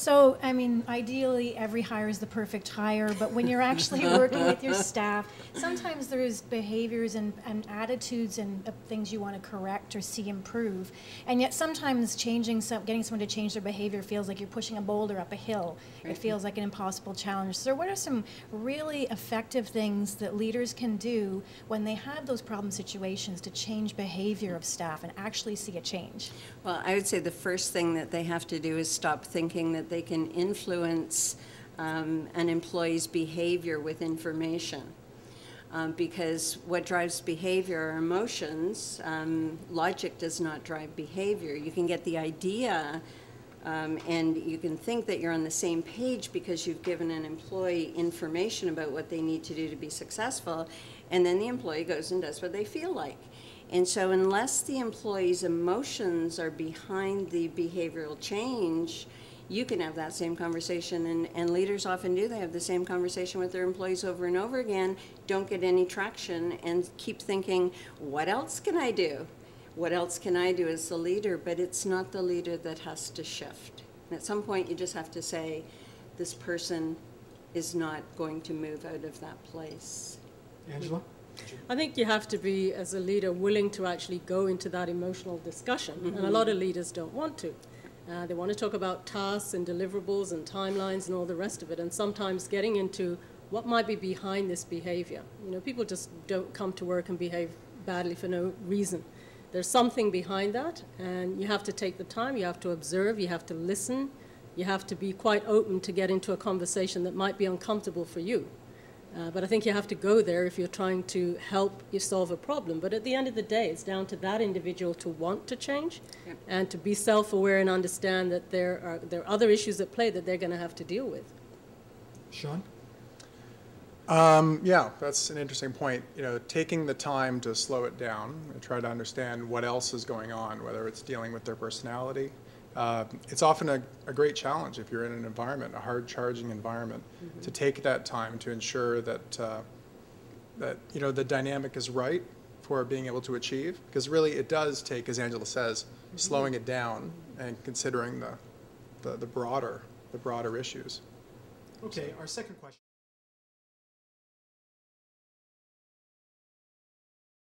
So, I mean, ideally, every hire is the perfect hire, but when you're actually working with your staff, sometimes there's behaviors and attitudes and things you want to correct or see improve. And yet sometimes getting someone to change their behavior feels like you're pushing a boulder up a hill. It feels like an impossible challenge. So what are some really effective things that leaders can do when they have those problem situations to change behavior of staff and actually see a change? Well, I would say the first thing that they have to do is stop thinking that they can influence an employee's behavior with information. Because what drives behavior are emotions. Logic does not drive behavior. You can get the idea and you can think that you're on the same page because you've given an employee information about what they need to do to be successful, and then the employee goes and does what they feel like. And so unless the employee's emotions are behind the behavioral change, you can have that same conversation, and leaders often do. They have the same conversation with their employees over and over again, don't get any traction, and keep thinking, what else can I do? What else can I do as the leader? But it's not the leader that has to shift. And at some point, you just have to say, this person is not going to move out of that place. Angela? I think you have to be, as a leader, willing to actually go into that emotional discussion. And a lot of leaders don't want to. They want to talk about tasks and deliverables and timelines and all the rest of it. And sometimes getting into what might be behind this behavior. You know, people just don't come to work and behave badly for no reason. There's something behind that, and you have to take the time, you have to observe, you have to listen, you have to be quite open to get into a conversation that might be uncomfortable for you. But I think you have to go there if you're trying to help you solve a problem. But at the end of the day, it's down to that individual to want to change and to be self-aware and understand that there are other issues at play that they're going to have to deal with. Sean? Yeah, that's an interesting point. You know, taking the time to slow it down and try to understand what else is going on, whether it's dealing with their personality. It's often a great challenge if you're in an environment, a hard-charging environment, to take that time to ensure that that you know the dynamic is right for being able to achieve. Because really, it does take, as Angela says, slowing it down and considering the broader issues. Okay, our second question.